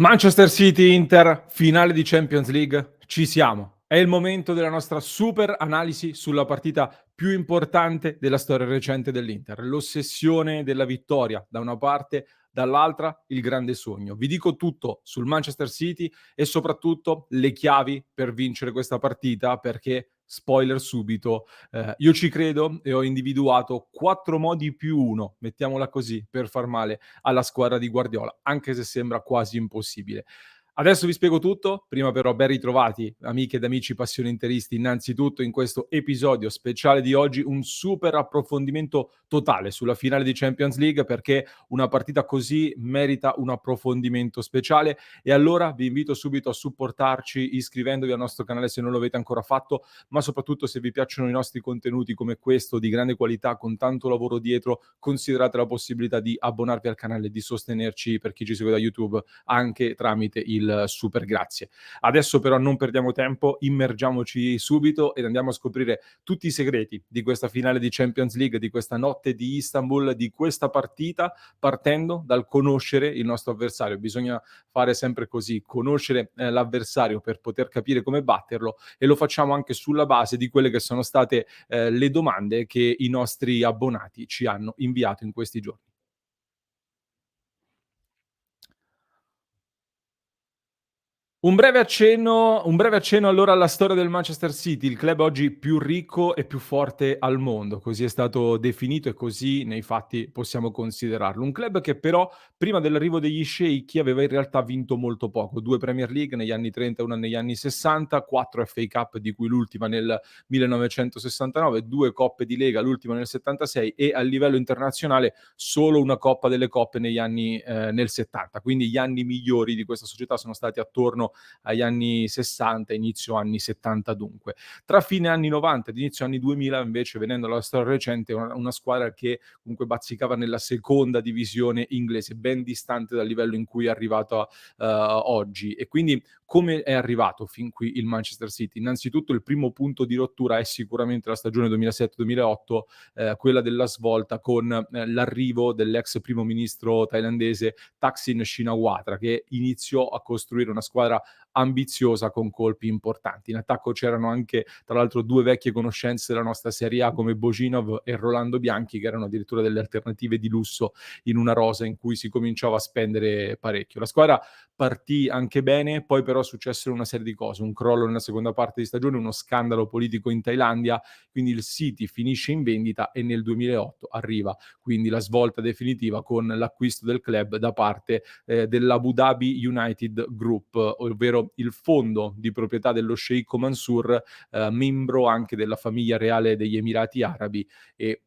Manchester City Inter, finale di Champions League, ci siamo. È il momento della nostra super analisi sulla partita più importante della storia recente dell'Inter. L'ossessione della vittoria da una parte, dall'altra il grande sogno. Vi dico tutto sul Manchester City e soprattutto le chiavi per vincere questa partita perché, spoiler subito, io ci credo e ho individuato 4 modi più 1, mettiamola così, per far male alla squadra di Guardiola, anche se sembra quasi impossibile. Adesso vi spiego tutto, prima però ben ritrovati amiche ed amici passioni interisti, innanzitutto in questo episodio speciale di oggi un super approfondimento totale sulla finale di Champions League perché una partita così merita un approfondimento speciale e allora vi invito subito a supportarci iscrivendovi al nostro canale se non lo avete ancora fatto, ma soprattutto se vi piacciono i nostri contenuti come questo di grande qualità con tanto lavoro dietro, considerate la possibilità di abbonarvi al canale e di sostenerci per chi ci segue da YouTube anche tramite il super grazie. Adesso però non perdiamo tempo, immergiamoci subito ed andiamo a scoprire tutti i segreti di questa finale di Champions League, di questa notte di Istanbul, di questa partita, partendo dal conoscere il nostro avversario. Bisogna fare sempre così, conoscere l'avversario per poter capire come batterlo e lo facciamo anche sulla base di quelle che sono state le domande che i nostri abbonati ci hanno inviato in questi giorni. Un breve accenno allora alla storia del Manchester City, il club oggi più ricco e più forte al mondo, così è stato definito e così nei fatti possiamo considerarlo. Un club che però prima dell'arrivo degli sceicchi aveva in realtà vinto molto poco, 2 Premier League negli anni '30 e una negli anni '60, 4 FA Cup di cui l'ultima nel 1969, 2 coppe di Lega, l'ultima nel '76 e a livello internazionale solo una Coppa delle Coppe negli anni nel '70. Quindi gli anni migliori di questa società sono stati attorno agli anni '60, inizio anni '70 dunque. Tra fine anni '90 ed inizio anni 2000 invece, venendo alla storia recente, una squadra che comunque bazzicava nella seconda divisione inglese, ben distante dal livello in cui è arrivata oggi. E quindi come è arrivato fin qui il Manchester City? Innanzitutto il primo punto di rottura è sicuramente la stagione 2007-2008, quella della svolta con l'arrivo dell'ex primo ministro thailandese Thaksin Shinawatra, che iniziò a costruire una squadra ambiziosa con colpi importanti. In attacco c'erano anche, tra l'altro, 2 vecchie conoscenze della nostra Serie A come Boginov e Rolando Bianchi, che erano addirittura delle alternative di lusso in una rosa in cui si cominciava a spendere parecchio. La squadra partì anche bene, poi però successero una serie di cose, un crollo nella seconda parte di stagione, uno scandalo politico in Thailandia, quindi il City finisce in vendita e nel 2008 arriva quindi la svolta definitiva con l'acquisto del club da parte dell'Abu Dhabi United Group, ovvero il fondo di proprietà dello sceicco Mansour, membro anche della famiglia reale degli Emirati Arabi e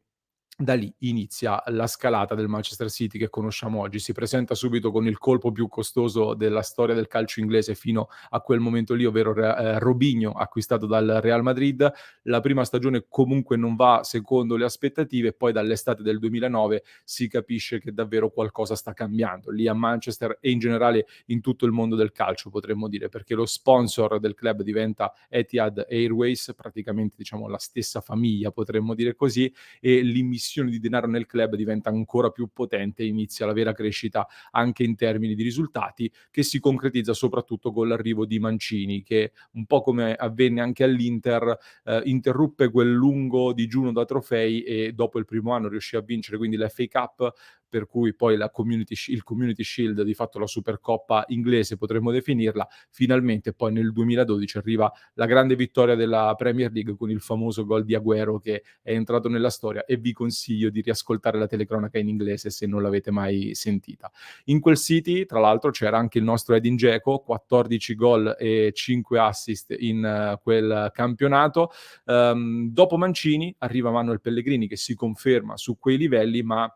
da lì inizia la scalata del Manchester City che conosciamo oggi. Si presenta subito con il colpo più costoso della storia del calcio inglese fino a quel momento lì, ovvero Robinho acquistato dal Real Madrid. La prima stagione comunque non va secondo le aspettative e poi dall'estate del 2009 si capisce che davvero qualcosa sta cambiando lì a Manchester e in generale in tutto il mondo del calcio, potremmo dire, perché lo sponsor del club diventa Etihad Airways, praticamente diciamo la stessa famiglia, potremmo dire così, e l'immissione di denaro nel club diventa ancora più potente e inizia la vera crescita anche in termini di risultati, che si concretizza soprattutto con l'arrivo di Mancini, che un po' come avvenne anche all'Inter, interruppe quel lungo digiuno da trofei e dopo il primo anno riuscì a vincere quindi l'FA Cup, per cui poi il Community Shield, di fatto la Supercoppa inglese potremmo definirla, finalmente poi nel 2012 arriva la grande vittoria della Premier League con il famoso gol di Agüero che è entrato nella storia e vi consiglio di riascoltare la telecronaca in inglese se non l'avete mai sentita. In quel City, tra l'altro, c'era anche il nostro Edin Dzeko, 14 gol e 5 assist in quel campionato. Dopo Mancini arriva Manuel Pellegrini che si conferma su quei livelli, ma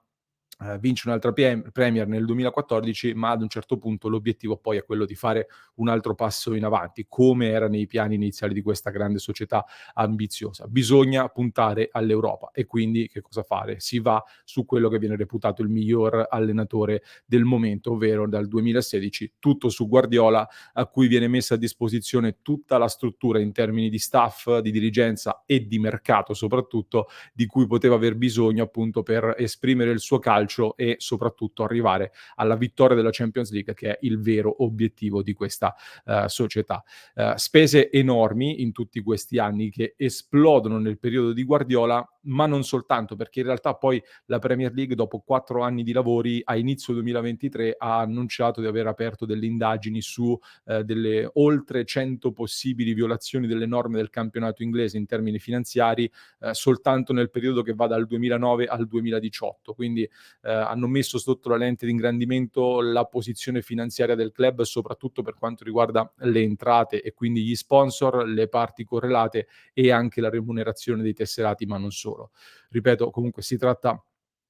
vince un'altra Premier nel 2014, ma ad un certo punto l'obiettivo poi è quello di fare un altro passo in avanti, come era nei piani iniziali di questa grande società ambiziosa. Bisogna puntare all'Europa e quindi che cosa fare? Si va su quello che viene reputato il miglior allenatore del momento, ovvero dal 2016 tutto su Guardiola, a cui viene messa a disposizione tutta la struttura in termini di staff, di dirigenza e di mercato soprattutto, di cui poteva aver bisogno appunto per esprimere il suo calcio calcio e soprattutto arrivare alla vittoria della Champions League, che è il vero obiettivo di questa società. Spese enormi in tutti questi anni che esplodono nel periodo di Guardiola, ma non soltanto, perché in realtà poi la Premier League dopo 4 anni di lavori a inizio 2023 ha annunciato di aver aperto delle indagini su delle oltre 100 possibili violazioni delle norme del campionato inglese in termini finanziari, soltanto nel periodo che va dal 2009 al 2018. Quindi hanno messo sotto la lente di ingrandimento la posizione finanziaria del club, soprattutto per quanto riguarda le entrate e quindi gli sponsor, le parti correlate e anche la remunerazione dei tesserati, ma non solo. Ripeto, comunque si tratta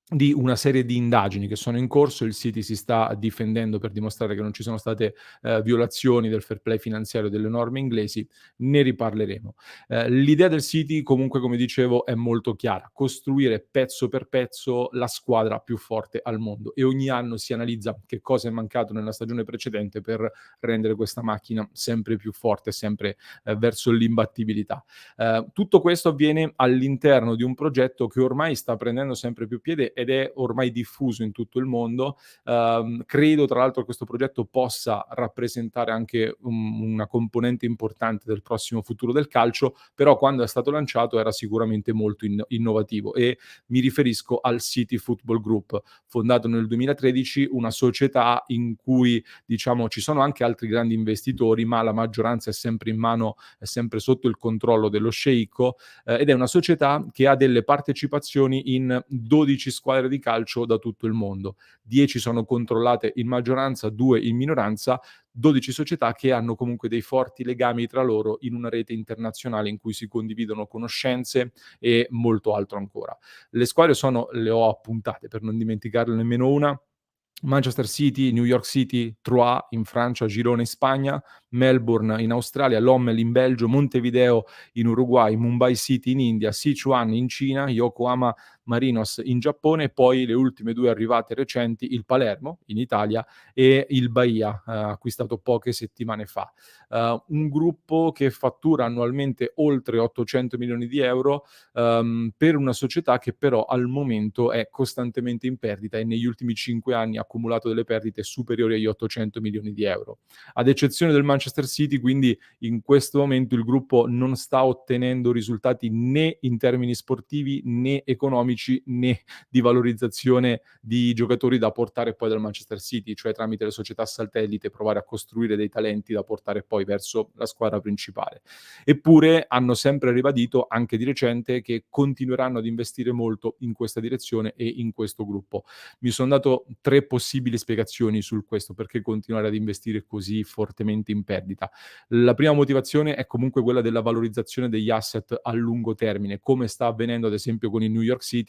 di una serie di indagini che sono in corso, il City si sta difendendo per dimostrare che non ci sono state, violazioni del fair play finanziario delle norme inglesi, ne riparleremo. L'idea del City comunque, come dicevo, è molto chiara: costruire pezzo per pezzo la squadra più forte al mondo e ogni anno si analizza che cosa è mancato nella stagione precedente per rendere questa macchina sempre più forte, sempre, verso l'imbattibilità. Tutto questo avviene all'interno di un progetto che ormai sta prendendo sempre più piede ed è ormai diffuso in tutto il mondo. Credo tra l'altro che questo progetto possa rappresentare anche una componente importante del prossimo futuro del calcio, però quando è stato lanciato era sicuramente molto innovativo e mi riferisco al City Football Group, fondato nel 2013, una società in cui diciamo ci sono anche altri grandi investitori, ma la maggioranza è sempre sotto il controllo dello sceicco, ed è una società che ha delle partecipazioni in 12 squadre di calcio da tutto il mondo. 10 sono controllate in maggioranza, 2 in minoranza, 12 società che hanno comunque dei forti legami tra loro in una rete internazionale in cui si condividono conoscenze e molto altro ancora. Le squadre sono, le ho appuntate per non dimenticarne nemmeno una: Manchester City, New York City, Troyes in Francia, Girona in Spagna, Melbourne in Australia, Lommel in Belgio, Montevideo in Uruguay, Mumbai City in India, Sichuan in Cina, Yokohama Marinos in Giappone e poi le ultime 2 arrivate recenti, il Palermo in Italia e il Bahia, acquistato poche settimane fa. Un gruppo che fattura annualmente oltre 800 milioni di euro, per una società che però al momento è costantemente in perdita e negli ultimi 5 anni ha accumulato delle perdite superiori agli 800 milioni di euro. Ad eccezione del Manchester City, quindi in questo momento il gruppo non sta ottenendo risultati né in termini sportivi, né economici, né di valorizzazione di giocatori da portare poi dal Manchester City, cioè tramite le società satellite provare a costruire dei talenti da portare poi verso la squadra principale. Eppure hanno sempre ribadito, anche di recente, che continueranno ad investire molto in questa direzione e in questo gruppo. Mi son dato 3 possibili spiegazioni sul questo, perché continuare ad investire così fortemente in perdita. La prima motivazione è comunque quella della valorizzazione degli asset a lungo termine, come sta avvenendo ad esempio con il New York City,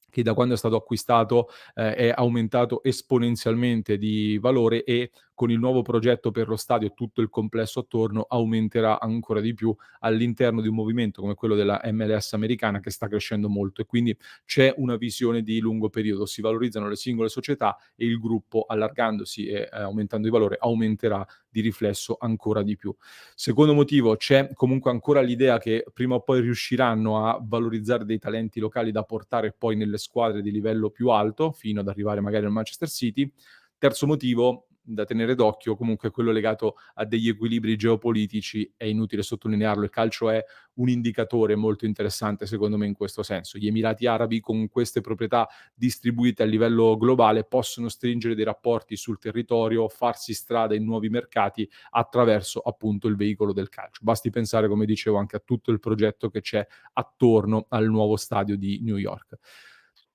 che da quando è stato acquistato, è aumentato esponenzialmente di valore e con il nuovo progetto per lo stadio e tutto il complesso attorno aumenterà ancora di più all'interno di un movimento come quello della MLS americana che sta crescendo molto e quindi c'è una visione di lungo periodo. Si valorizzano le singole società e il gruppo allargandosi e, aumentando di valore aumenterà di riflesso ancora di più. Secondo motivo, c'è comunque ancora l'idea che prima o poi riusciranno a valorizzare dei talenti locali da portare poi nelle squadre di livello più alto, fino ad arrivare magari al Manchester City. Terzo motivo da tenere d'occhio, comunque quello legato a degli equilibri geopolitici, è inutile sottolinearlo, il calcio è un indicatore molto interessante secondo me in questo senso. Gli Emirati Arabi con queste proprietà distribuite a livello globale possono stringere dei rapporti sul territorio, farsi strada in nuovi mercati attraverso appunto il veicolo del calcio. Basti pensare, come dicevo, anche a tutto il progetto che c'è attorno al nuovo stadio di New York.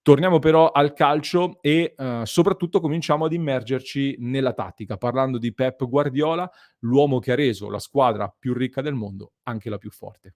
Torniamo però al calcio e, soprattutto cominciamo ad immergerci nella tattica, parlando di Pep Guardiola, l'uomo che ha reso la squadra più ricca del mondo anche la più forte.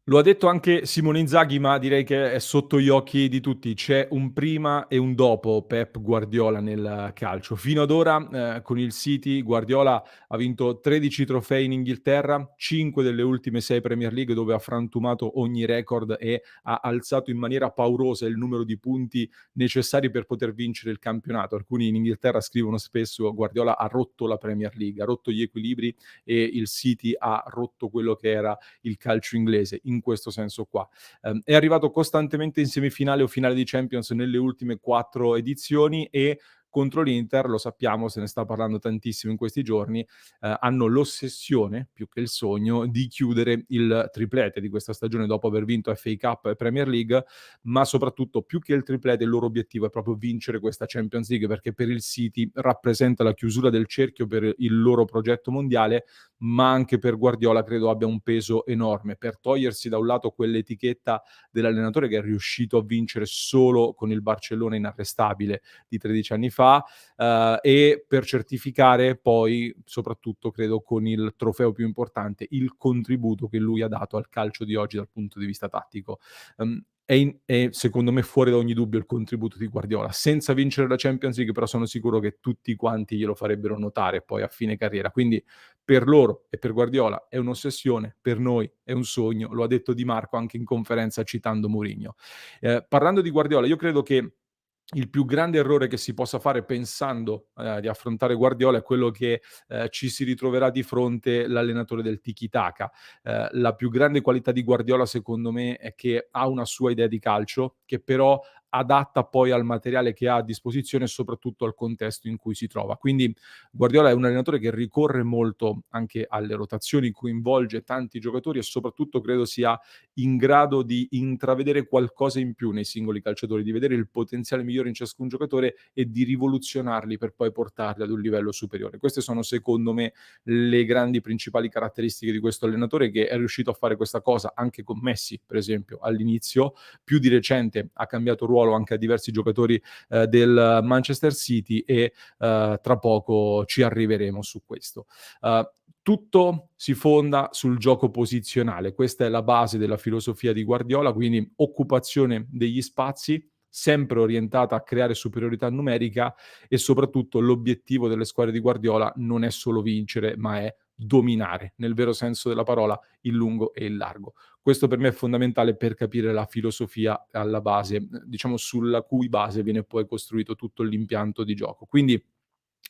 Lo ha detto anche Simone Inzaghi, ma direi che è sotto gli occhi di tutti. C'è un prima e un dopo Pep Guardiola nel calcio. Fino ad ora, con il City, Guardiola ha vinto 13 trofei in Inghilterra, 5 delle ultime 6 Premier League, dove ha frantumato ogni record e ha alzato in maniera paurosa il numero di punti necessari per poter vincere il campionato. Alcuni in Inghilterra scrivono spesso: Guardiola ha rotto la Premier League, ha rotto gli equilibri e il City ha rotto quello che era il calcio inglese in questo senso qua. È arrivato costantemente in semifinale o finale di Champions nelle ultime 4 edizioni e contro l'Inter, lo sappiamo, se ne sta parlando tantissimo in questi giorni, hanno l'ossessione, più che il sogno, di chiudere il triplete di questa stagione dopo aver vinto FA Cup e Premier League, ma soprattutto più che il triplete il loro obiettivo è proprio vincere questa Champions League, perché per il City rappresenta la chiusura del cerchio per il loro progetto mondiale, ma anche per Guardiola credo abbia un peso enorme, per togliersi da un lato quell'etichetta dell'allenatore che è riuscito a vincere solo con il Barcellona inarrestabile di 13 anni fa, e per certificare poi, soprattutto credo con il trofeo più importante, il contributo che lui ha dato al calcio di oggi dal punto di vista tattico. È secondo me fuori da ogni dubbio il contributo di Guardiola. Senza vincere la Champions League però sono sicuro che tutti quanti glielo farebbero notare poi a fine carriera. Quindi per loro e per Guardiola è un'ossessione, per noi è un sogno, lo ha detto Di Marco anche in conferenza citando Mourinho. Parlando di Guardiola, io credo che il più grande errore che si possa fare pensando, di affrontare Guardiola è quello che, ci si ritroverà di fronte l'allenatore del tiki taka. La più grande qualità di Guardiola secondo me è che ha una sua idea di calcio, che però adatta poi al materiale che ha a disposizione e soprattutto al contesto in cui si trova. Quindi Guardiola è un allenatore che ricorre molto anche alle rotazioni, coinvolge tanti giocatori e soprattutto credo sia in grado di intravedere qualcosa in più nei singoli calciatori, di vedere il potenziale migliore in ciascun giocatore e di rivoluzionarli per poi portarli ad un livello superiore. Queste sono secondo me le grandi principali caratteristiche di questo allenatore che è riuscito a fare questa cosa anche con Messi, per esempio, all'inizio, più di recente ha cambiato ruolo anche a diversi giocatori del Manchester City e tra poco ci arriveremo su questo. Tutto si fonda sul gioco posizionale, questa è la base della filosofia di Guardiola, quindi occupazione degli spazi, sempre orientata a creare superiorità numerica e soprattutto l'obiettivo delle squadre di Guardiola non è solo vincere, ma è dominare, nel vero senso della parola, il lungo e il largo. Questo per me è fondamentale per capire la filosofia alla base, diciamo sulla cui base viene poi costruito tutto l'impianto di gioco. Quindi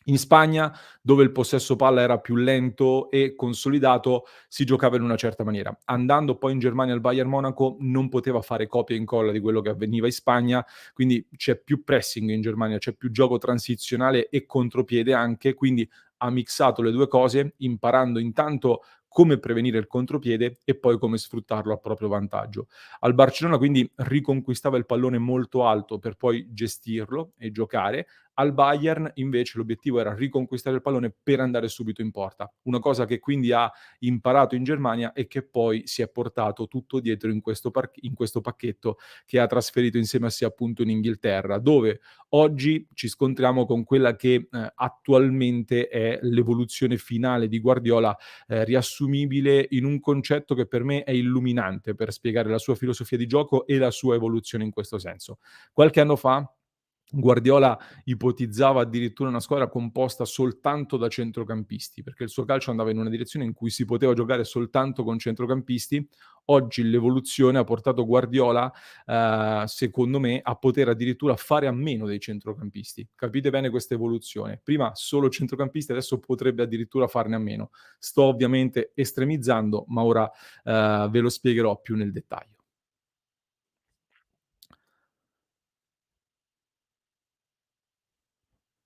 in Spagna, dove il possesso palla era più lento e consolidato, si giocava in una certa maniera. Andando poi in Germania al Bayern Monaco non poteva fare copia e incolla di quello che avveniva in Spagna, quindi c'è più pressing in Germania, c'è più gioco transizionale e contropiede anche, quindi ha mixato le 2 cose, imparando intanto come prevenire il contropiede e poi come sfruttarlo a proprio vantaggio. Al Barcellona quindi riconquistava il pallone molto alto per poi gestirlo e giocare, al Bayern invece l'obiettivo era riconquistare il pallone per andare subito in porta. Una cosa che quindi ha imparato in Germania e che poi si è portato tutto dietro in questo pacchetto che ha trasferito insieme a sé appunto in Inghilterra, dove oggi ci scontriamo con quella che attualmente è l'evoluzione finale di Guardiola, riassumibile in un concetto che per me è illuminante per spiegare la sua filosofia di gioco e la sua evoluzione in questo senso. Qualche anno fa Guardiola ipotizzava addirittura una squadra composta soltanto da centrocampisti, perché il suo calcio andava in una direzione in cui si poteva giocare soltanto con centrocampisti. Oggi l'evoluzione ha portato Guardiola, secondo me, a poter addirittura fare a meno dei centrocampisti. Capite bene questa evoluzione. Prima solo centrocampisti, adesso potrebbe addirittura farne a meno. Sto ovviamente estremizzando, ma ora, ve lo spiegherò più nel dettaglio.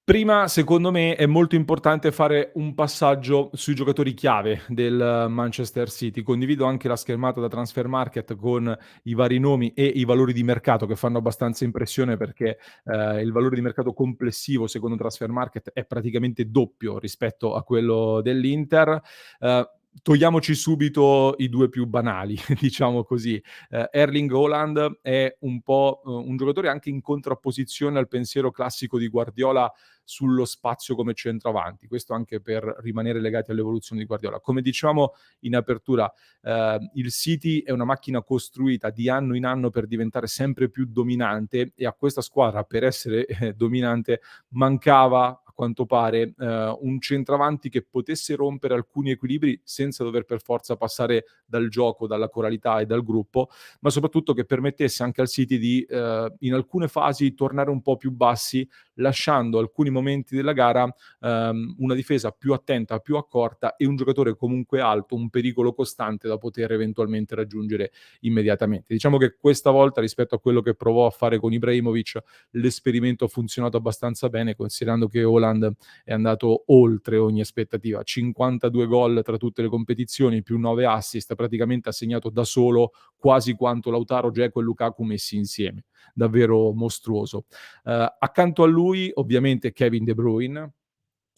Prima, secondo me, è molto importante fare un passaggio sui giocatori chiave del Manchester City. Condivido anche la schermata da Transfermarkt con i vari nomi e i valori di mercato che fanno abbastanza impressione perché, il valore di mercato complessivo secondo Transfermarkt è praticamente doppio rispetto a quello dell'Inter. Togliamoci subito i 2 più banali, diciamo così. Erling Haaland è un po', un giocatore anche in contrapposizione al pensiero classico di Guardiola sullo spazio come centravanti. Questo anche per rimanere legati all'evoluzione di Guardiola. Come dicevamo in apertura, il City è una macchina costruita di anno in anno per diventare sempre più dominante e a questa squadra per essere, dominante mancava a quanto pare, un centravanti che potesse rompere alcuni equilibri senza dover per forza passare dal gioco, dalla coralità e dal gruppo, ma soprattutto che permettesse anche al City di, in alcune fasi tornare un po' più bassi, lasciando alcuni momenti della gara, una difesa più attenta, più accorta e un giocatore comunque alto, un pericolo costante da poter eventualmente raggiungere immediatamente. Diciamo che questa volta rispetto a quello che provò a fare con Ibrahimovic, l'esperimento ha funzionato abbastanza bene, considerando che Haaland è andato oltre ogni aspettativa. 52 gol tra tutte le competizioni, più 9 assist, praticamente ha segnato da solo quasi quanto Lautaro, Dzeko e Lukaku messi insieme. Davvero mostruoso. Accanto a lui, ovviamente, Kevin De Bruyne,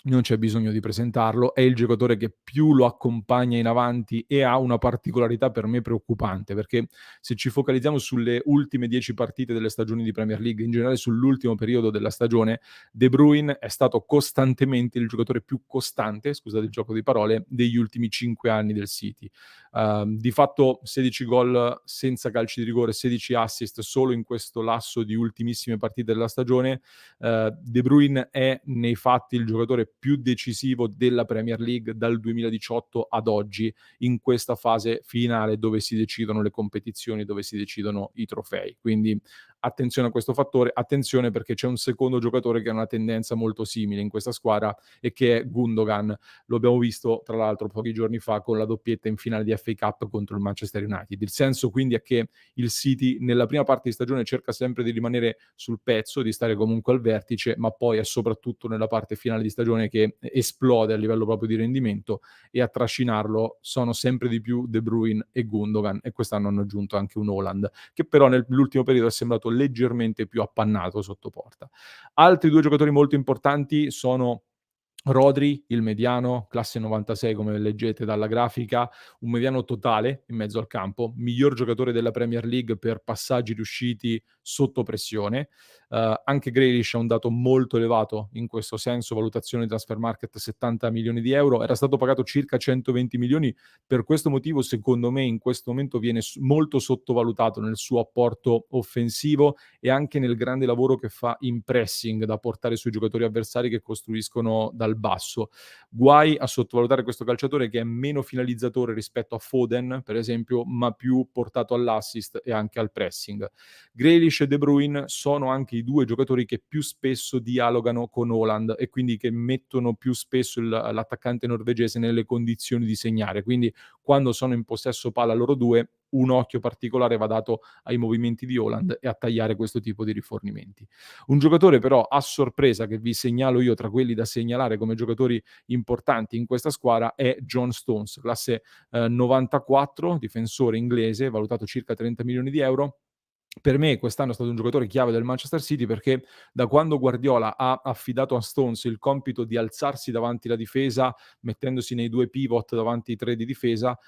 non c'è bisogno di presentarlo, è il giocatore che più lo accompagna in avanti e ha una particolarità per me preoccupante, perché se ci focalizziamo sulle ultime 10 partite delle stagioni di Premier League, in generale sull'ultimo periodo della stagione, De Bruyne è stato costantemente il giocatore più costante, scusate il gioco di parole, degli ultimi 5 anni del City. Di fatto 16 gol senza calci di rigore, 16 assist solo in questo lasso di ultimissime partite della stagione. De Bruyne è nei fatti il giocatore più decisivo della Premier League dal 2018 ad oggi, in questa fase finale dove si decidono le competizioni, dove si decidono i trofei. Quindi attenzione a questo fattore, attenzione perché c'è un secondo giocatore che ha una tendenza molto simile in questa squadra e che è Gundogan. Lo abbiamo visto tra l'altro pochi giorni fa con la doppietta in finale di FA Cup contro il Manchester United. Il senso quindi è che il City nella prima parte di stagione cerca sempre di rimanere sul pezzo, di stare comunque al vertice, ma poi è soprattutto nella parte finale di stagione che esplode a livello proprio di rendimento e a trascinarlo sono sempre di più De Bruyne e Gundogan e quest'anno hanno aggiunto anche un Haaland che però nell'ultimo periodo è sembrato leggermente più appannato sotto porta. Altri 2 giocatori molto importanti sono Rodri, il mediano, classe 96 come leggete dalla grafica, un mediano totale in mezzo al campo, miglior giocatore della Premier League per passaggi riusciti sotto pressione. Anche Grealish ha un dato molto elevato in questo senso, valutazione di Transfermarkt 70 milioni di euro, era stato pagato circa 120 milioni, per questo motivo secondo me in questo momento viene molto sottovalutato nel suo apporto offensivo e anche nel grande lavoro che fa in pressing da portare sui giocatori avversari che costruiscono dal basso. Guai a sottovalutare questo calciatore che è meno finalizzatore rispetto a Foden, per esempio, ma più portato all'assist e anche al pressing. Grealish e De Bruyne sono anche i 2 giocatori che più spesso dialogano con Haaland e quindi che mettono più spesso l'attaccante norvegese nelle condizioni di segnare. Quindi quando sono in possesso palla loro 2, un occhio particolare va dato ai movimenti di Haaland e a tagliare questo tipo di rifornimenti. Un giocatore però a sorpresa che vi segnalo io tra quelli da segnalare come giocatori importanti in questa squadra è John Stones, classe 94, difensore inglese, valutato circa 30 milioni di euro. Per me quest'anno è stato un giocatore chiave del Manchester City perché da quando Guardiola ha affidato a Stones il compito di alzarsi davanti la difesa, mettendosi nei 2 pivot davanti ai 3 di difesa,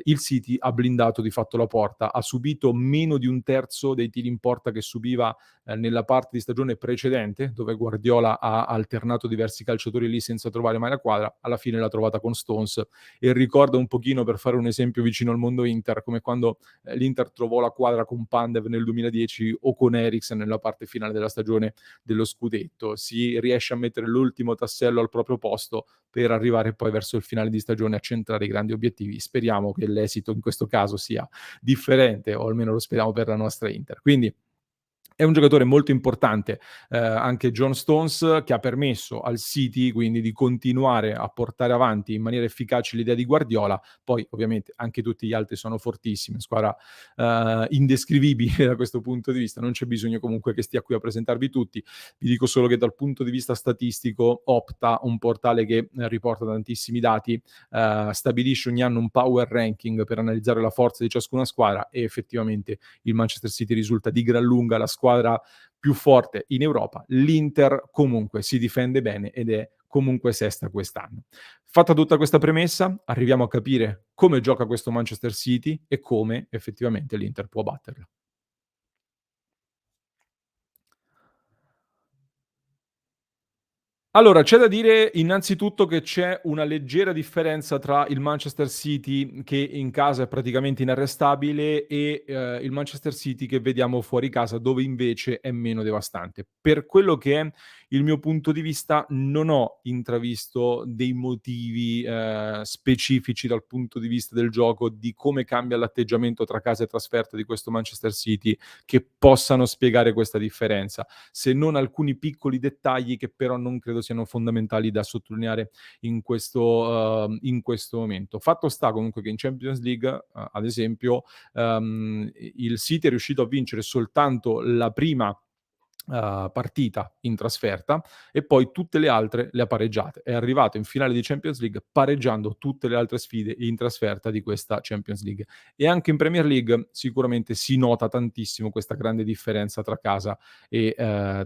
il City ha blindato di fatto la porta, ha subito meno di un terzo dei tiri in porta che subiva nella parte di stagione precedente, dove Guardiola ha alternato diversi calciatori lì senza trovare mai la quadra, alla fine l'ha trovata con Stones e ricorda un pochino, per fare un esempio vicino al mondo Inter, come quando l'Inter trovò la quadra con Pandev nel 2010 o con Eriksen nella parte finale della stagione dello scudetto. Si riesce a mettere l'ultimo tassello al proprio posto per arrivare poi verso il finale di stagione a centrare i grandi obiettivi. Speriamo che l'esito in questo caso sia differente, o almeno lo speriamo per la nostra Inter. Quindi è un giocatore molto importante, anche John Stones, che ha permesso al City quindi di continuare a portare avanti in maniera efficace l'idea di Guardiola. Poi ovviamente anche tutti gli altri sono fortissimi, squadra, indescrivibile da questo punto di vista, non c'è bisogno comunque che stia qui a presentarvi tutti. Vi dico solo che dal punto di vista statistico Opta, un portale che riporta tantissimi dati, stabilisce ogni anno un power ranking per analizzare la forza di ciascuna squadra e effettivamente il Manchester City risulta di gran lunga la squadra più forte in Europa. L'Inter comunque si difende bene ed è comunque sesta quest'anno. Fatta tutta questa premessa, arriviamo a capire come gioca questo Manchester City e come effettivamente l'Inter può batterlo. Allora, c'è da dire innanzitutto che c'è una leggera differenza tra il Manchester City che in casa è praticamente inarrestabile e, il Manchester City che vediamo fuori casa dove invece è meno devastante. Per quello che è il mio punto di vista, non ho intravisto dei motivi, specifici dal punto di vista del gioco, di come cambia l'atteggiamento tra casa e trasferta di questo Manchester City, che possano spiegare questa differenza, se non alcuni piccoli dettagli che però non credo siano fondamentali da sottolineare in questo momento. Fatto sta comunque che in Champions League, ad esempio, il City è riuscito a vincere soltanto la prima partita in trasferta e poi tutte le altre le ha pareggiate. È arrivato in finale di Champions League pareggiando tutte le altre sfide in trasferta di questa Champions League. E anche in Premier League sicuramente si nota tantissimo questa grande differenza tra casa e,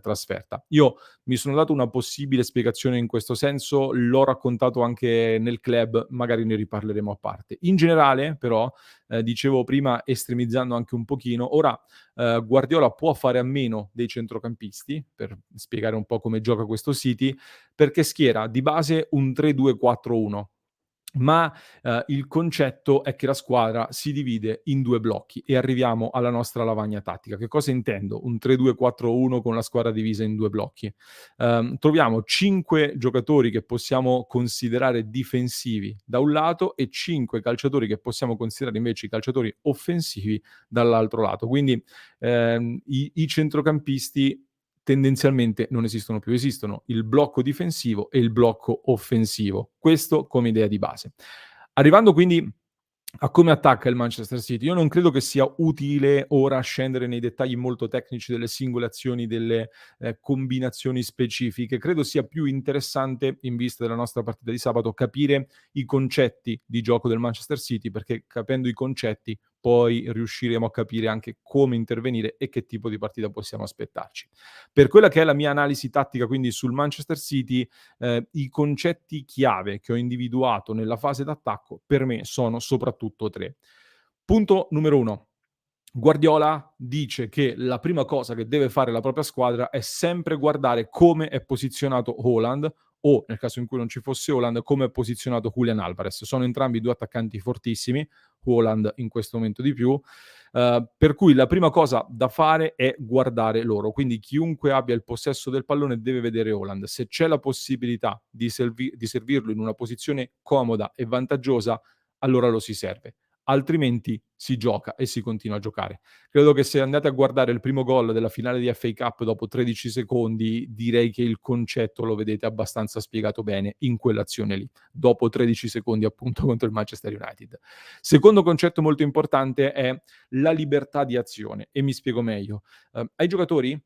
trasferta. Io mi sono dato una possibile spiegazione in questo senso, l'ho raccontato anche nel club, magari ne riparleremo a parte. In generale però, dicevo prima estremizzando anche un pochino, ora Guardiola può fare a meno dei centrocampisti, per spiegare un po' come gioca questo City, perché schiera di base un 3-2-4-1, ma, il concetto è che la squadra si divide in 2 blocchi e arriviamo alla nostra lavagna tattica. Che cosa intendo? Un 3-2-4-1 con la squadra divisa in 2 blocchi. Troviamo 5 giocatori che possiamo considerare difensivi da un lato e 5 calciatori che possiamo considerare invece i calciatori offensivi dall'altro lato. Quindi, i centrocampisti tendenzialmente non esistono più, esistono il blocco difensivo e il blocco offensivo. Questo come idea di base. Arrivando quindi a come attacca il Manchester City, io non credo che sia utile ora scendere nei dettagli molto tecnici delle singole azioni, delle, combinazioni specifiche. Credo sia più interessante, in vista della nostra partita di sabato, capire i concetti di gioco del Manchester City, perché capendo i concetti poi riusciremo a capire anche come intervenire e che tipo di partita possiamo aspettarci. Per quella che è la mia analisi tattica quindi sul Manchester City, i concetti chiave che ho individuato nella fase d'attacco per me sono soprattutto 3. Punto numero 1: Guardiola dice che la prima cosa che deve fare la propria squadra è sempre guardare come è posizionato Haaland o, nel caso in cui non ci fosse Haaland, come è posizionato Julian Alvarez. Sono entrambi 2 attaccanti fortissimi, Haaland in questo momento di più, per cui la prima cosa da fare è guardare loro. Quindi chiunque abbia il possesso del pallone deve vedere Haaland. Se c'è la possibilità di servirlo in una posizione comoda e vantaggiosa, allora lo si serve, altrimenti si gioca e si continua a giocare. Credo che se andate a guardare il primo gol della finale di FA Cup dopo 13 secondi, direi che il concetto lo vedete abbastanza spiegato bene in quell'azione lì, dopo 13 secondi appunto contro il Manchester United. Secondo concetto molto importante è la libertà di azione e mi spiego meglio. Ai giocatori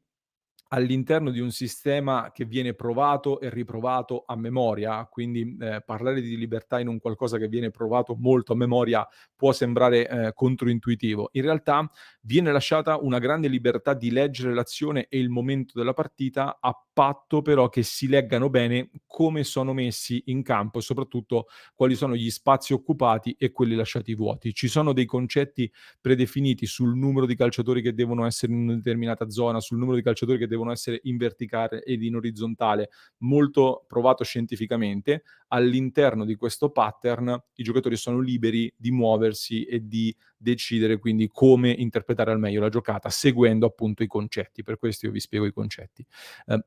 all'interno di un sistema che viene provato e riprovato a memoria, quindi, parlare di libertà in un qualcosa che viene provato molto a memoria può sembrare, controintuitivo. In realtà viene lasciata una grande libertà di leggere l'azione e il momento della partita, a patto però che si leggano bene come sono messi in campo e soprattutto quali sono gli spazi occupati e quelli lasciati vuoti. Ci sono dei concetti predefiniti sul numero di calciatori che devono essere in una determinata zona, sul numero di calciatori che devono essere in verticale ed in orizzontale, molto provato scientificamente. All'interno di questo pattern i giocatori sono liberi di muoversi e di decidere quindi come interpretare al meglio la giocata, seguendo appunto i concetti. Per questo io vi spiego i concetti.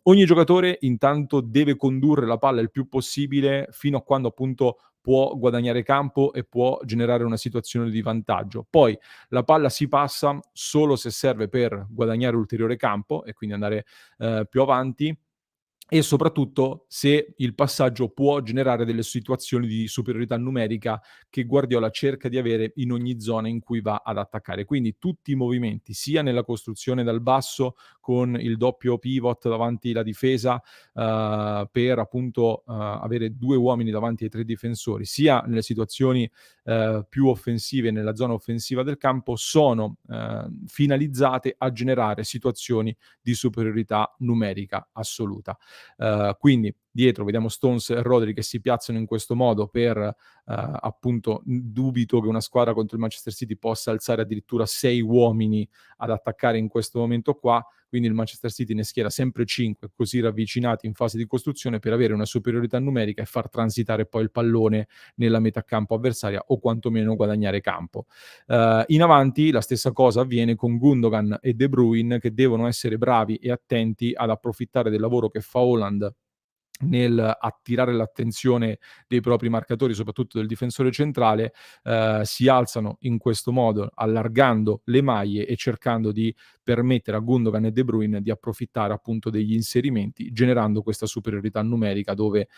Ogni giocatore intanto deve condurre la palla il più possibile fino a quando appunto può guadagnare campo e può generare una situazione di vantaggio. Poi la palla si passa solo se serve per guadagnare ulteriore campo e quindi andare, più avanti e soprattutto se il passaggio può generare delle situazioni di superiorità numerica che Guardiola cerca di avere in ogni zona in cui va ad attaccare. Quindi tutti i movimenti, sia nella costruzione dal basso con il doppio pivot davanti la difesa, per appunto, avere 2 uomini davanti ai 3 difensori, sia nelle situazioni, più offensive nella zona offensiva del campo, sono, finalizzate a generare situazioni di superiorità numerica assoluta. Quindi dietro vediamo Stones e Rodri che si piazzano in questo modo per, appunto, dubito che una squadra contro il Manchester City possa alzare addirittura 6 uomini ad attaccare in questo momento qua, quindi il Manchester City ne schiera sempre 5 così ravvicinati in fase di costruzione per avere una superiorità numerica e far transitare poi il pallone nella metà campo avversaria o quantomeno guadagnare campo. In avanti la stessa cosa avviene con Gundogan e De Bruyne che devono essere bravi e attenti ad approfittare del lavoro che fa Haaland nel attirare l'attenzione dei propri marcatori, soprattutto del difensore centrale, si alzano in questo modo, allargando le maglie e cercando di permettere a Gundogan e De Bruyne di approfittare appunto degli inserimenti, generando questa superiorità numerica dove,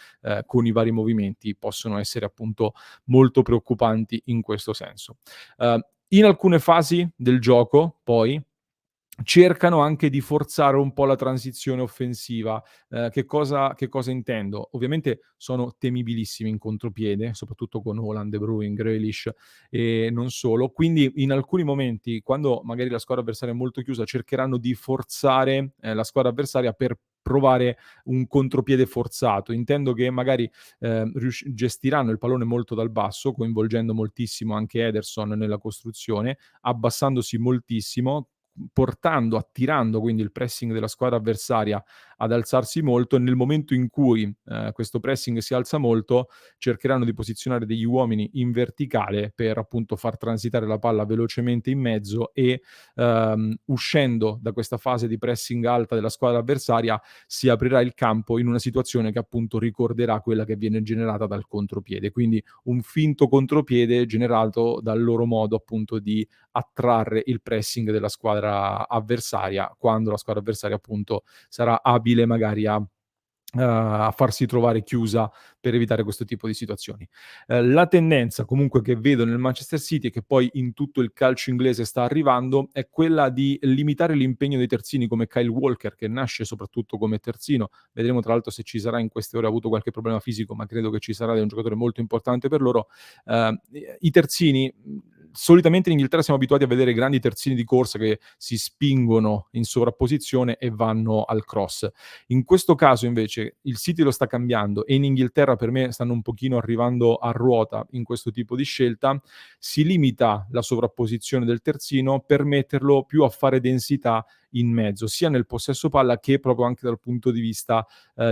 con i vari movimenti possono essere appunto molto preoccupanti in questo senso. In alcune fasi del gioco poi cercano anche di forzare un po' la transizione offensiva. Che cosa intendo? Ovviamente sono temibilissimi in contropiede, soprattutto con Haaland, De Bruyne, Grealish e non solo. Quindi in alcuni momenti, quando magari la squadra avversaria è molto chiusa, cercheranno di forzare, la squadra avversaria per provare un contropiede forzato. Intendo che magari, gestiranno il pallone molto dal basso, coinvolgendo moltissimo anche Ederson nella costruzione, abbassandosi moltissimo, portando, attirando quindi il pressing della squadra avversaria ad alzarsi molto e nel momento in cui, questo pressing si alza molto, cercheranno di posizionare degli uomini in verticale per appunto far transitare la palla velocemente in mezzo e, uscendo da questa fase di pressing alta della squadra avversaria, si aprirà il campo in una situazione che appunto ricorderà quella che viene generata dal contropiede. Quindi un finto contropiede generato dal loro modo appunto di attrarre il pressing della squadra avversaria, quando la squadra avversaria appunto sarà abile magari a farsi trovare chiusa per evitare questo tipo di situazioni. La tendenza comunque che vedo nel Manchester City e che poi in tutto il calcio inglese sta arrivando, è quella di limitare l'impegno dei terzini come Kyle Walker, che nasce soprattutto come terzino. Vedremo tra l'altro se ci sarà in queste ore, ha avuto qualche problema fisico, ma credo che ci sarà ed è un giocatore molto importante per loro. I terzini, solitamente in Inghilterra siamo abituati a vedere grandi terzini di corsa che si spingono in sovrapposizione e vanno al cross. In questo caso invece il City lo sta cambiando e in Inghilterra per me stanno un pochino arrivando a ruota in questo tipo di scelta, si limita la sovrapposizione del terzino per metterlo più a fare densità in mezzo, sia nel possesso palla che proprio anche dal punto di vista,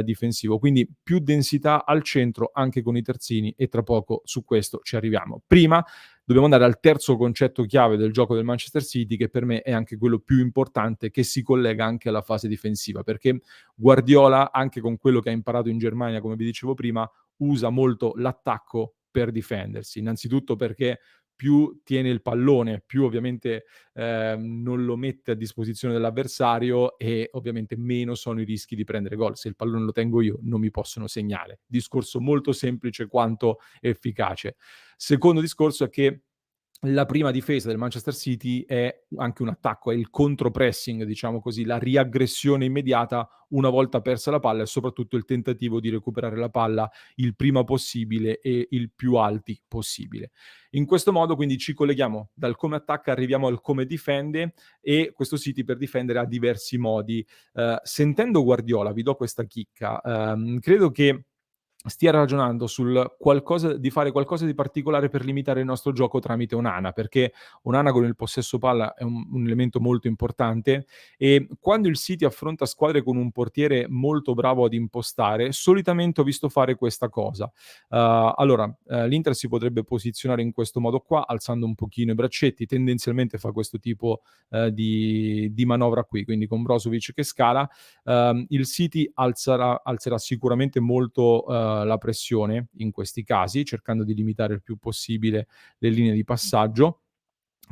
difensivo. Quindi più densità al centro anche con i terzini e tra poco su questo ci arriviamo. Prima dobbiamo andare al terzo concetto chiave del gioco del Manchester City, che per me è anche quello più importante, che si collega anche alla fase difensiva, perché Guardiola, anche con quello che ha imparato in Germania, come vi dicevo prima, usa molto l'attacco per difendersi. Innanzitutto perché più tiene il pallone, più ovviamente non lo mette a disposizione dell'avversario e ovviamente meno sono i rischi di prendere gol. Se il pallone lo tengo io, non mi possono segnare. Discorso molto semplice quanto efficace. Secondo discorso è che la prima difesa del Manchester City è anche un attacco, è il contropressing, diciamo così, la riaggressione immediata una volta persa la palla e soprattutto il tentativo di recuperare la palla il prima possibile e il più alti possibile. In questo modo quindi ci colleghiamo dal come attacca, arriviamo al come difende e questo City per difendere ha diversi modi. Sentendo Guardiola, vi do questa chicca, credo che stia ragionando sul qualcosa di fare qualcosa di particolare per limitare il nostro gioco tramite Onana, perché Onana con il possesso palla è un elemento molto importante e quando il City affronta squadre con un portiere molto bravo ad impostare, solitamente ho visto fare questa cosa. Allora, l'Inter si potrebbe posizionare in questo modo qua, alzando un pochino i braccetti, tendenzialmente fa questo tipo, di manovra qui, quindi con Brozovic che scala. Il City alzerà sicuramente molto, la pressione in questi casi, cercando di limitare il più possibile le linee di passaggio.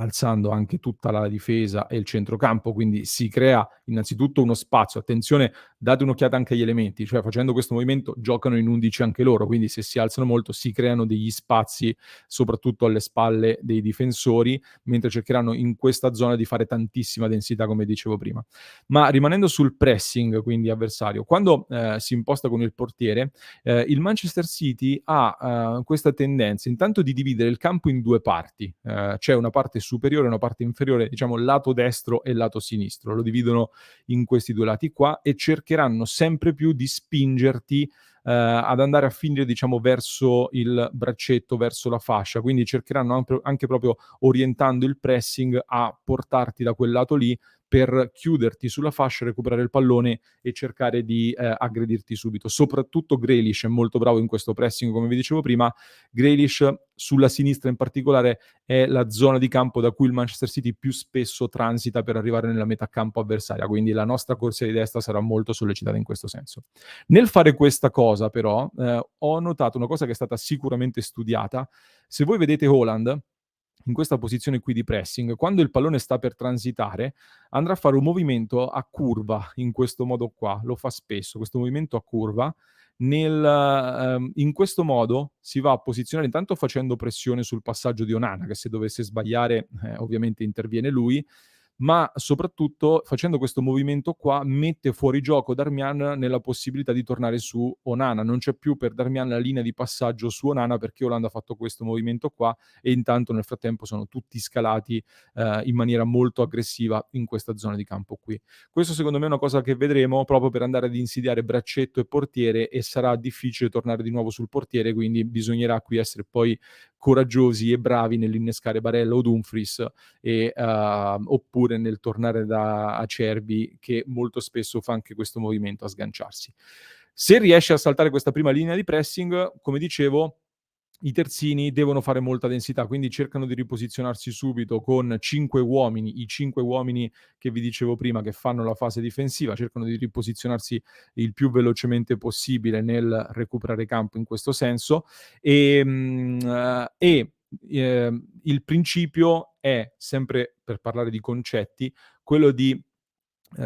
alzando anche tutta la difesa e il centrocampo, quindi si crea innanzitutto uno spazio. Attenzione, date un'occhiata anche agli elementi, cioè facendo questo movimento giocano in 11 anche loro, quindi se si alzano molto si creano degli spazi soprattutto alle spalle dei difensori, mentre cercheranno in questa zona di fare tantissima densità come dicevo prima. Ma rimanendo sul pressing, quindi avversario, quando, si imposta con il portiere, il Manchester City ha, questa tendenza intanto di dividere il campo in 2 parti. C'è una parte superiore e una parte inferiore, diciamo lato destro e lato sinistro. Lo dividono in questi 2 lati qua e cercheranno sempre più di spingerti, ad andare a finire diciamo verso il braccetto, verso la fascia. Quindi cercheranno anche proprio orientando il pressing a portarti da quel lato lì per chiuderti sulla fascia, recuperare il pallone e cercare di aggredirti subito. Soprattutto Grealish è molto bravo in questo pressing, come vi dicevo prima. Grealish sulla sinistra in particolare è la zona di campo da cui il Manchester City più spesso transita per arrivare nella metà campo avversaria, quindi la nostra corsia di destra sarà molto sollecitata in questo senso. Nel fare questa cosa però ho notato una cosa che è stata sicuramente studiata. Se voi vedete Haaland in questa posizione qui di pressing, quando il pallone sta per transitare, andrà a fare un movimento a curva in questo modo qua, lo fa spesso, questo movimento a curva. In questo modo si va a posizionare intanto facendo pressione sul passaggio di Onana, che se dovesse sbagliare, ovviamente interviene lui, ma soprattutto facendo questo movimento qua mette fuori gioco Darmian nella possibilità di tornare su Onana. Non c'è più per Darmian la linea di passaggio su Onana perché Haaland ha fatto questo movimento qua e intanto nel frattempo sono tutti scalati in maniera molto aggressiva in questa zona di campo qui. Questo secondo me è una cosa che vedremo proprio per andare ad insidiare braccetto e portiere e sarà difficile tornare di nuovo sul portiere, quindi bisognerà qui essere poi coraggiosi e bravi nell'innescare Barella o Dumfries oppure nel tornare da Acerbi che molto spesso fa anche questo movimento a sganciarsi. Se riesce a saltare questa prima linea di pressing, come dicevo, i terzini devono fare molta densità, quindi cercano di riposizionarsi subito con 5 uomini, i 5 uomini che vi dicevo prima che fanno la fase difensiva, cercano di riposizionarsi il più velocemente possibile nel recuperare campo in questo senso. Il principio è, sempre per parlare di concetti, quello di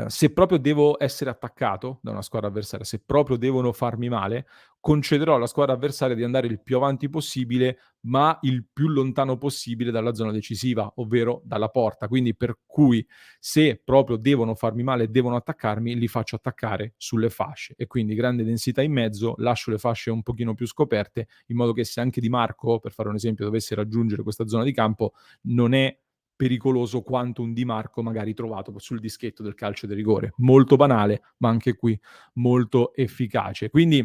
se proprio devo essere attaccato da una squadra avversaria, se proprio devono farmi male, concederò alla squadra avversaria di andare il più avanti possibile, ma il più lontano possibile dalla zona decisiva, ovvero dalla porta. Quindi per cui se proprio devono farmi male, devono attaccarmi, li faccio attaccare sulle fasce e quindi grande densità in mezzo, lascio le fasce un pochino più scoperte, in modo che se anche Di Marco, per fare un esempio, dovesse raggiungere questa zona di campo, non è pericoloso quanto un Di Marco magari trovato sul dischetto del calcio di rigore. Molto banale, ma anche qui molto efficace. Quindi,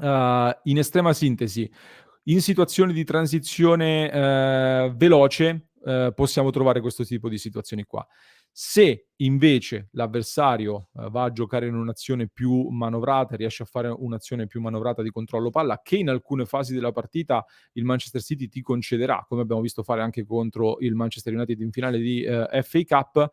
in estrema sintesi, in situazioni di transizione, veloce, possiamo trovare questo tipo di situazioni qua. Se invece l'avversario, va a giocare in un'azione più manovrata, riesce a fare un'azione più manovrata di controllo palla, che in alcune fasi della partita il Manchester City ti concederà, come abbiamo visto fare anche contro il Manchester United in finale di, FA Cup,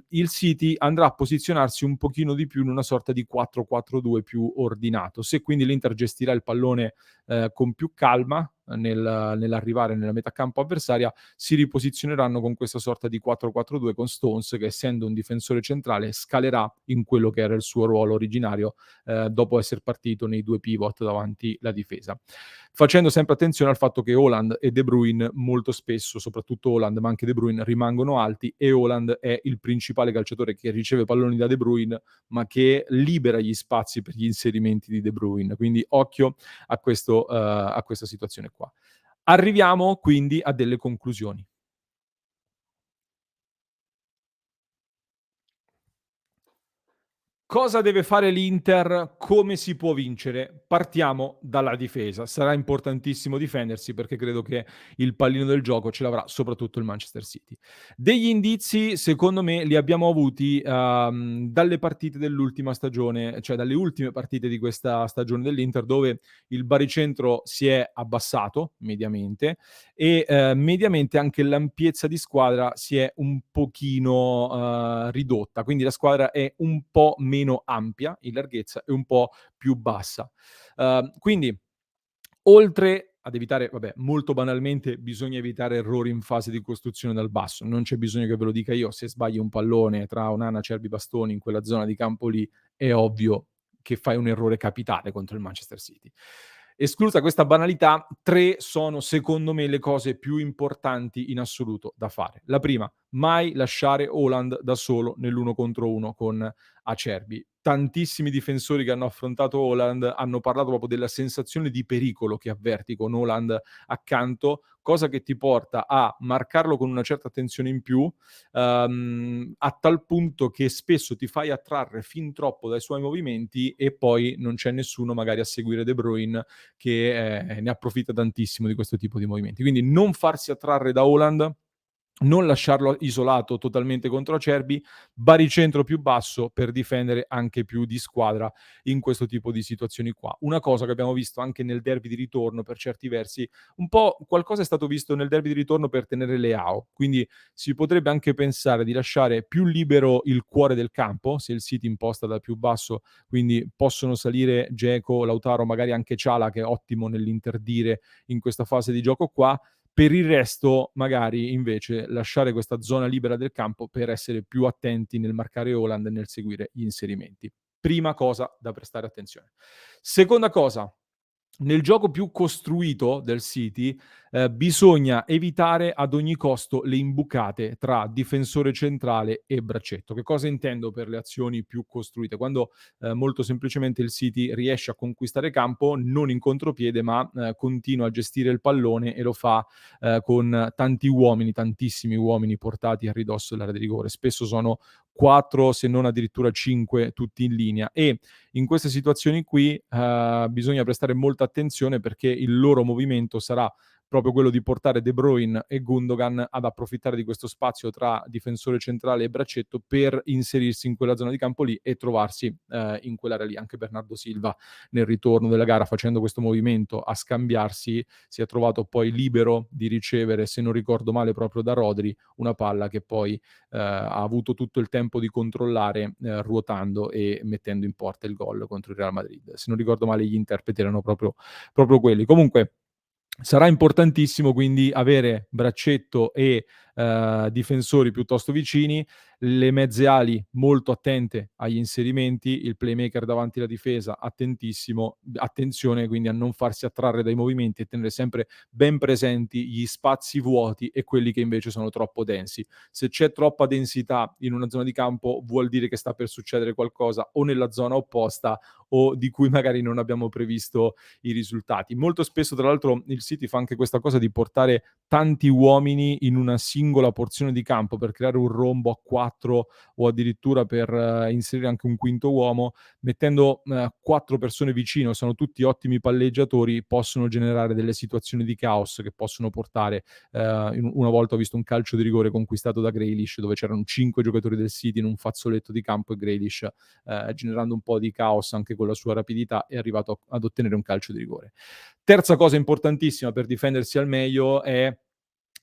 il City andrà a posizionarsi un pochino di più in una sorta di 4-4-2 più ordinato. Se quindi l'Inter gestirà il pallone con più calma nell'arrivare nella metà campo avversaria, si riposizioneranno con questa sorta di 4-4-2 con Stones che essendo un difensore centrale scalerà in quello che era il suo ruolo originario dopo essere partito nei due pivot davanti la difesa. Facendo sempre attenzione al fatto che Haaland e De Bruyne molto spesso, soprattutto Haaland ma anche De Bruyne, rimangono alti e Haaland è il principale calciatore che riceve palloni da De Bruyne ma che libera gli spazi per gli inserimenti di De Bruyne. Quindi occhio a questa situazione qua. Arriviamo quindi a delle conclusioni. Cosa deve fare l'Inter? Come si può vincere? Partiamo dalla difesa. Sarà importantissimo difendersi perché credo che il pallino del gioco ce l'avrà soprattutto il Manchester City. Degli indizi, secondo me, li abbiamo avuti dalle partite dell'ultima stagione, cioè dalle ultime partite di questa stagione dell'Inter, dove il baricentro si è abbassato mediamente e mediamente anche l'ampiezza di squadra si è un pochino ridotta, quindi la squadra è un po' meno ampia in larghezza e un po' più bassa. Quindi oltre ad evitare, vabbè, molto banalmente bisogna evitare errori in fase di costruzione dal basso. Non c'è bisogno che ve lo dica io, se sbagli un pallone tra Onana, Acerbi, Bastoni in quella zona di campo lì, è ovvio che fai un errore capitale contro il Manchester City. Esclusa questa banalità, 3 sono secondo me le cose più importanti in assoluto da fare. La prima: mai lasciare Haaland da solo nell'1 contro 1 con Acerbi. Tantissimi difensori che hanno affrontato Haaland hanno parlato proprio della sensazione di pericolo che avverti con Haaland accanto, cosa che ti porta a marcarlo con una certa attenzione in più, a tal punto che spesso ti fai attrarre fin troppo dai suoi movimenti e poi non c'è nessuno magari a seguire De Bruyne che, ne approfitta tantissimo di questo tipo di movimenti. Quindi non farsi attrarre da Haaland, non lasciarlo isolato totalmente contro Acerbi, baricentro più basso per difendere anche più di squadra in questo tipo di situazioni qua. Una cosa che abbiamo visto anche nel derby di ritorno per certi versi, un po' qualcosa è stato visto nel derby di ritorno per tenere Leao, quindi si potrebbe anche pensare di lasciare più libero il cuore del campo, se il City imposta da più basso, quindi possono salire Dzeko, Lautaro, magari anche Ciala che è ottimo nell'interdire in questa fase di gioco qua. Per il resto, magari invece lasciare questa zona libera del campo per essere più attenti nel marcare Haaland e nel seguire gli inserimenti. Prima cosa da prestare attenzione. Seconda cosa, nel gioco più costruito del City, bisogna evitare ad ogni costo le imbucate tra difensore centrale e braccetto. Che cosa intendo per le azioni più costruite? Quando, molto semplicemente il City riesce a conquistare campo non in contropiede, ma, continua a gestire il pallone e lo fa, con tanti uomini, tantissimi uomini portati a ridosso dell'area di rigore. Spesso sono 4, se non addirittura 5 tutti in linea e in queste situazioni qui, bisogna prestare molta attenzione perché il loro movimento sarà proprio quello di portare De Bruyne e Gundogan ad approfittare di questo spazio tra difensore centrale e braccetto per inserirsi in quella zona di campo lì e trovarsi, in quell'area lì. Anche Bernardo Silva nel ritorno della gara facendo questo movimento a scambiarsi, si è trovato poi libero di ricevere, se non ricordo male proprio da Rodri, una palla che poi ha avuto tutto il tempo di controllare, ruotando e mettendo in porta il gol contro il Real Madrid. Se non ricordo male gli interpreti erano proprio quelli. Comunque sarà importantissimo quindi avere braccetto e, difensori piuttosto vicini, le mezze ali molto attente agli inserimenti, il playmaker davanti alla difesa attentissimo, attenzione quindi a non farsi attrarre dai movimenti e tenere sempre ben presenti gli spazi vuoti e quelli che invece sono troppo densi. Se c'è troppa densità in una zona di campo vuol dire che sta per succedere qualcosa o nella zona opposta o di cui magari non abbiamo previsto i risultati. Molto spesso, tra l'altro, il City fa anche questa cosa di portare tanti uomini in una singola porzione di campo per creare un rombo a 4 o addirittura per inserire anche un quinto uomo, mettendo 4 persone vicino, sono tutti ottimi palleggiatori, possono generare delle situazioni di caos che possono portare una volta ho visto un calcio di rigore conquistato da Grealish dove c'erano 5 giocatori del City in un fazzoletto di campo e Grealish, generando un po' di caos anche con la sua rapidità, è arrivato ad ottenere un calcio di rigore. Terza cosa importantissima per difendersi al meglio è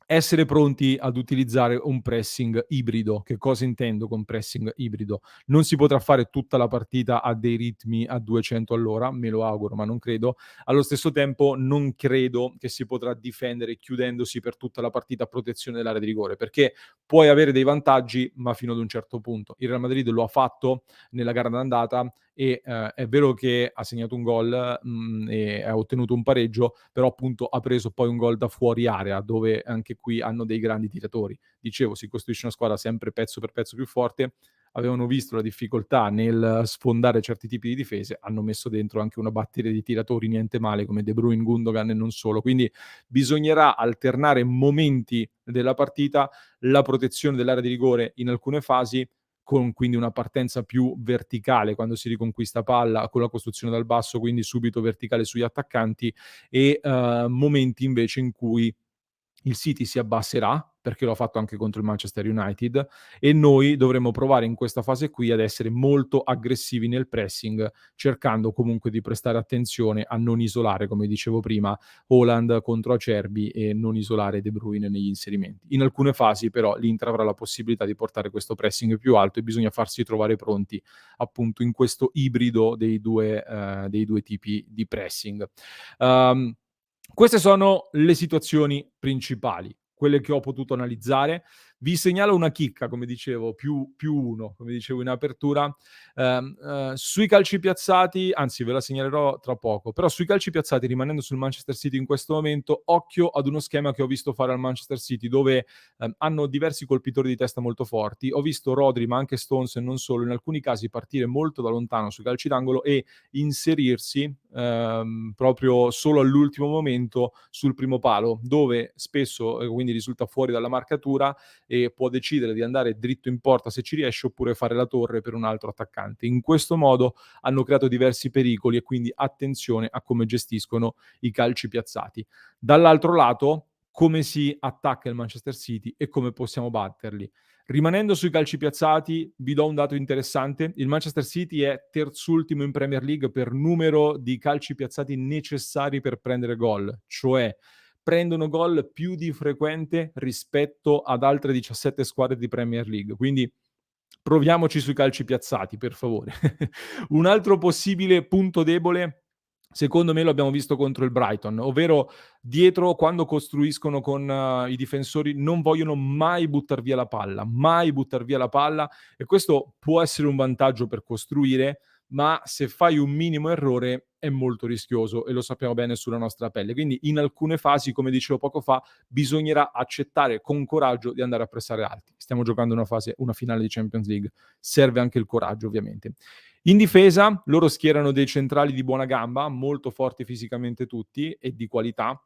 essere pronti ad utilizzare un pressing ibrido. Che cosa intendo con pressing ibrido? Non si potrà fare tutta la partita a dei ritmi a 200 all'ora, me lo auguro, ma non credo. Allo stesso tempo non credo che si potrà difendere chiudendosi per tutta la partita a protezione dell'area di rigore, perché puoi avere dei vantaggi, ma fino ad un certo punto. Il Real Madrid lo ha fatto nella gara d'andata e, è vero che ha segnato un gol, e ha ottenuto un pareggio, però appunto ha preso poi un gol da fuori area, dove anche qui hanno dei grandi tiratori. Dicevo, si costruisce una squadra sempre pezzo per pezzo più forte, avevano visto la difficoltà nel sfondare certi tipi di difese, hanno messo dentro anche una batteria di tiratori niente male come De Bruyne, Gundogan e non solo. Quindi bisognerà alternare momenti della partita, la protezione dell'area di rigore in alcune fasi, con quindi una partenza più verticale quando si riconquista palla, con la costruzione dal basso, quindi subito verticale sugli attaccanti e, momenti invece in cui il City si abbasserà, perché lo ha fatto anche contro il Manchester United, e noi dovremo provare in questa fase qui ad essere molto aggressivi nel pressing, cercando comunque di prestare attenzione a non isolare, come dicevo prima, Haaland contro Acerbi e non isolare De Bruyne negli inserimenti. In alcune fasi però l'Inter avrà la possibilità di portare questo pressing più alto e bisogna farsi trovare pronti appunto in questo ibrido dei due tipi di pressing. Um, Queste sono le situazioni principali, quelle che ho potuto analizzare. Vi segnalo una chicca, come dicevo, più 1, come dicevo in apertura. Sui calci piazzati, anzi ve la segnalerò tra poco, però sui calci piazzati, rimanendo sul Manchester City in questo momento, occhio ad uno schema che ho visto fare al Manchester City, dove hanno diversi colpitori di testa molto forti. Ho visto Rodri, ma anche Stones e non solo, in alcuni casi partire molto da lontano sui calci d'angolo e inserirsi proprio solo all'ultimo momento sul primo palo, dove spesso quindi risulta fuori dalla marcatura e può decidere di andare dritto in porta se ci riesce, oppure fare la torre per un altro attaccante. In questo modo hanno creato diversi pericoli e quindi attenzione a come gestiscono i calci piazzati. Dall'altro lato, come si attacca il Manchester City e come possiamo batterli. Rimanendo sui calci piazzati, vi do un dato interessante: il Manchester City è terzultimo in Premier League per numero di calci piazzati necessari per prendere gol, cioè prendono gol più di frequente rispetto ad altre 17 squadre di Premier League. Quindi proviamoci sui calci piazzati, per favore. Un altro possibile punto debole, secondo me lo abbiamo visto contro il Brighton, ovvero dietro quando costruiscono con i difensori non vogliono mai buttar via la palla, mai buttar via la palla, e questo può essere un vantaggio per costruire, ma se fai un minimo errore è molto rischioso e lo sappiamo bene sulla nostra pelle. Quindi in alcune fasi, come dicevo poco fa, bisognerà accettare con coraggio di andare a pressare alti. Stiamo giocando una finale di Champions League, serve anche il coraggio ovviamente. In difesa loro schierano dei centrali di buona gamba, molto forti fisicamente tutti e di qualità.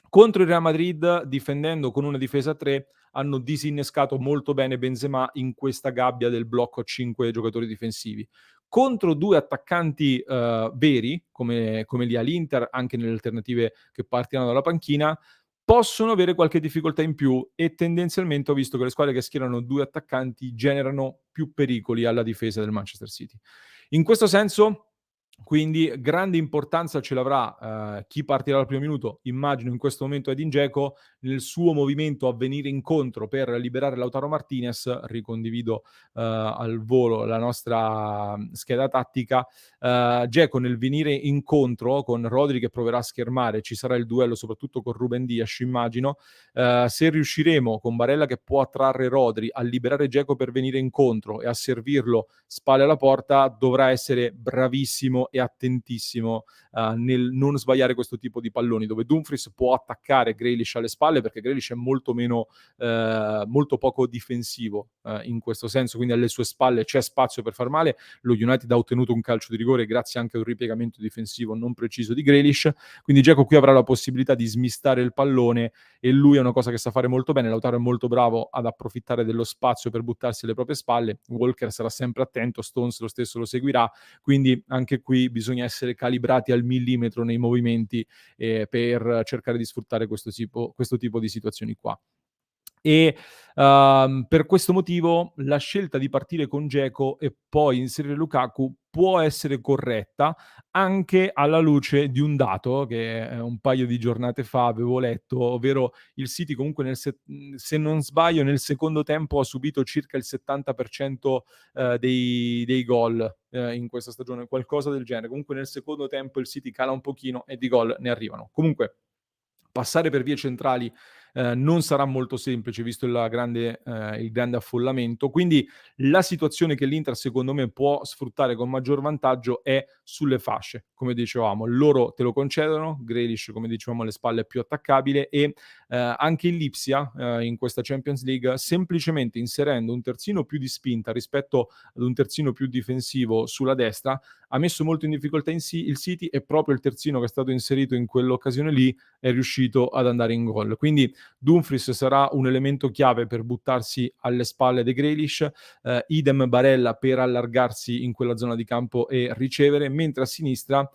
Contro il Real Madrid, difendendo con una difesa a 3, hanno disinnescato molto bene Benzema in questa gabbia del blocco a 5 giocatori difensivi. Contro 2 attaccanti veri, come li ha l'Inter, anche nelle alternative che partiranno dalla panchina, possono avere qualche difficoltà in più, e tendenzialmente ho visto che le squadre che schierano 2 attaccanti generano più pericoli alla difesa del Manchester City. In questo senso, quindi, grande importanza ce l'avrà chi partirà dal primo minuto, immagino in questo momento Edin Dzeko, nel suo movimento a venire incontro per liberare Lautaro Martinez. Ricondivido al volo la nostra scheda tattica. Dzeko nel venire incontro con Rodri che proverà a schermare, ci sarà il duello soprattutto con Ruben Dias, immagino. Se riusciremo con Barella che può attrarre Rodri a liberare Dzeko per venire incontro e a servirlo spalle alla porta, dovrà essere bravissimo e attentissimo nel non sbagliare questo tipo di palloni, dove Dumfries può attaccare Grealish alle spalle, perché Grealish è molto poco difensivo in questo senso, quindi alle sue spalle c'è spazio per far male. Lo United ha ottenuto un calcio di rigore grazie anche a un ripiegamento difensivo non preciso di Grealish, quindi Dzeko qui avrà la possibilità di smistare il pallone, e lui è una cosa che sa fare molto bene. Lautaro è molto bravo ad approfittare dello spazio per buttarsi alle proprie spalle. Walker sarà sempre attento, Stones lo stesso lo seguirà, quindi anche qui bisogna essere calibrati al millimetro nei movimenti per cercare di sfruttare questo tipo di situazioni qua. E per questo motivo la scelta di partire con Dzeko e poi inserire Lukaku può essere corretta, anche alla luce di un dato che un paio di giornate fa avevo letto, ovvero il City comunque se non sbaglio nel secondo tempo ha subito circa il 70% dei gol in questa stagione, qualcosa del genere. Comunque nel secondo tempo il City cala un pochino e di gol ne arrivano. Comunque passare per vie centrali non sarà molto semplice, visto il grande affollamento, quindi la situazione che l'Inter secondo me può sfruttare con maggior vantaggio è sulle fasce. Come dicevamo, loro te lo concedono, Grealish come dicevamo alle spalle è più attaccabile, e anche il Lipsia in questa Champions League, semplicemente inserendo un terzino più di spinta rispetto ad un terzino più difensivo sulla destra, ha messo molto in difficoltà il City, e proprio il terzino che è stato inserito in quell'occasione lì è riuscito ad andare in gol. Quindi Dumfries sarà un elemento chiave per buttarsi alle spalle di Grealish, idem Barella per allargarsi in quella zona di campo e ricevere, mentre a sinistra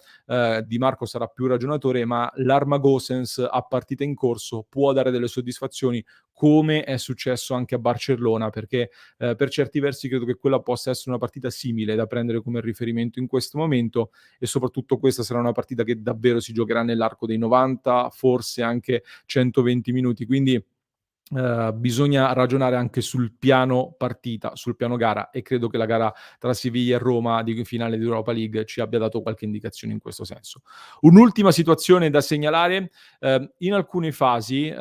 Di Marco sarà più ragionatore, ma l'Arma Gosens a partita in corso può dare delle soddisfazioni, come è successo anche a Barcellona, perché per certi versi credo che quella possa essere una partita simile da prendere come riferimento in questo momento, e soprattutto questa sarà una partita che davvero si giocherà nell'arco dei 90, forse anche 120 minuti. Quindi bisogna ragionare anche sul piano partita, sul piano gara, e credo che la gara tra Siviglia e Roma di finale di Europa League ci abbia dato qualche indicazione in questo senso. Un'ultima situazione da segnalare: in alcune fasi,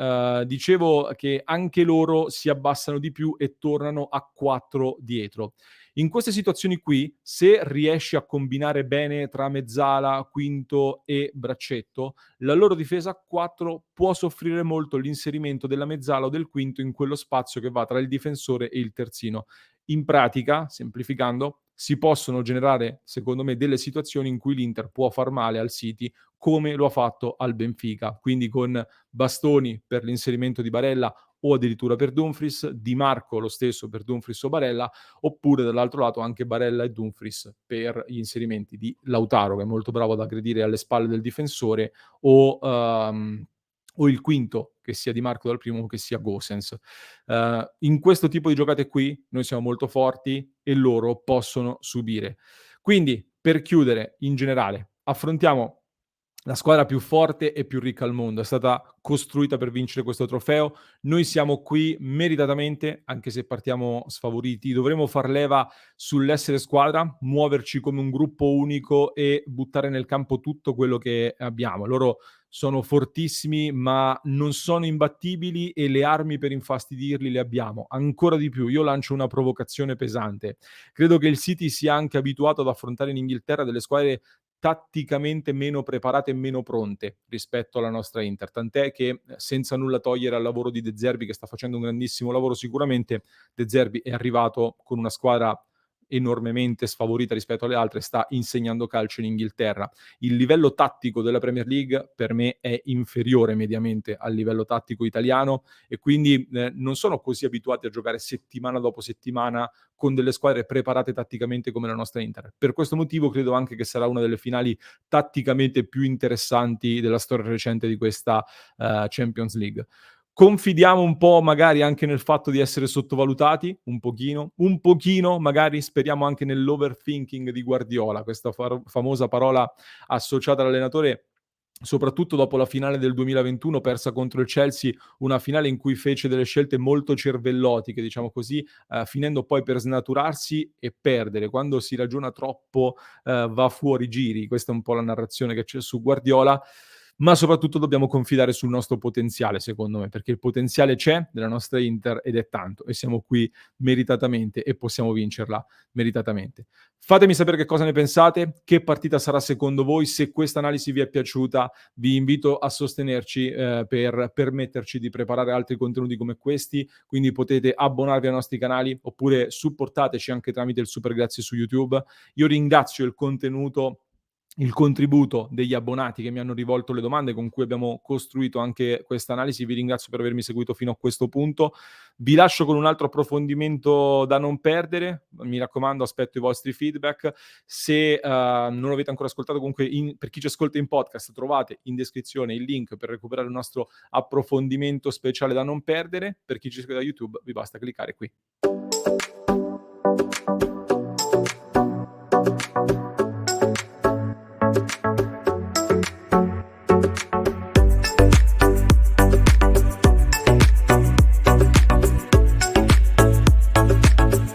dicevo che anche loro si abbassano di più e tornano a 4 dietro. In queste situazioni qui, se riesci a combinare bene tra mezzala, quinto e braccetto, la loro difesa a 4 può soffrire molto l'inserimento della mezzala o del quinto in quello spazio che va tra il difensore e il terzino. In pratica, semplificando, si possono generare, secondo me, delle situazioni in cui l'Inter può far male al City, come lo ha fatto al Benfica, quindi con Bastoni per l'inserimento di Barella o addirittura per Dumfries, Di Marco lo stesso per Dumfries o Barella, oppure dall'altro lato anche Barella e Dumfries per gli inserimenti di Lautaro, che è molto bravo ad aggredire alle spalle del difensore, o il quinto, che sia Di Marco dal primo o che sia Gosens. In questo tipo di giocate qui noi siamo molto forti e loro possono subire. Quindi, per chiudere, in generale, affrontiamo la squadra più forte e più ricca al mondo. È stata costruita per vincere questo trofeo. Noi siamo qui meritatamente, anche se partiamo sfavoriti. Dovremo far leva sull'essere squadra, muoverci come un gruppo unico e buttare nel campo tutto quello che abbiamo. Loro sono fortissimi, ma non sono imbattibili e le armi per infastidirli le abbiamo. Ancora di più, io lancio una provocazione pesante. Credo che il City sia anche abituato ad affrontare in Inghilterra delle squadre tatticamente meno preparate e meno pronte rispetto alla nostra Inter, tant'è che, senza nulla togliere al lavoro di De Zerbi, che sta facendo un grandissimo lavoro sicuramente, De Zerbi è arrivato con una squadra enormemente sfavorita rispetto alle altre, sta insegnando calcio in Inghilterra. Il livello tattico della Premier League per me è inferiore mediamente al livello tattico italiano, e quindi non sono così abituati a giocare settimana dopo settimana con delle squadre preparate tatticamente come la nostra Inter. Per questo motivo credo anche che sarà una delle finali tatticamente più interessanti della storia recente di questa Champions League. Confidiamo un po' magari anche nel fatto di essere sottovalutati, un pochino magari speriamo anche nell'overthinking di Guardiola, questa famosa parola associata all'allenatore, soprattutto dopo la finale del 2021 persa contro il Chelsea, una finale in cui fece delle scelte molto cervellotiche, diciamo così, finendo poi per snaturarsi e perdere. Quando si ragiona troppo, va fuori giri. Questa è un po' la narrazione che c'è su Guardiola, ma soprattutto dobbiamo confidare sul nostro potenziale, secondo me, perché il potenziale c'è nella nostra Inter ed è tanto, e siamo qui meritatamente e possiamo vincerla meritatamente. Fatemi sapere che cosa ne pensate, che partita sarà secondo voi. Se questa analisi vi è piaciuta, vi invito a sostenerci per permetterci di preparare altri contenuti come questi, quindi potete abbonarvi ai nostri canali oppure supportateci anche tramite il super grazie su YouTube. Io ringrazio il contributo degli abbonati che mi hanno rivolto le domande con cui abbiamo costruito anche questa analisi. Vi ringrazio per avermi seguito fino a questo punto. Vi lascio con un altro approfondimento da non perdere. Mi raccomando, aspetto i vostri feedback. Se non lo avete ancora ascoltato, comunque per chi ci ascolta in podcast, trovate in descrizione il link per recuperare il nostro approfondimento speciale da non perdere. Per chi ci segue da YouTube, vi basta cliccare qui.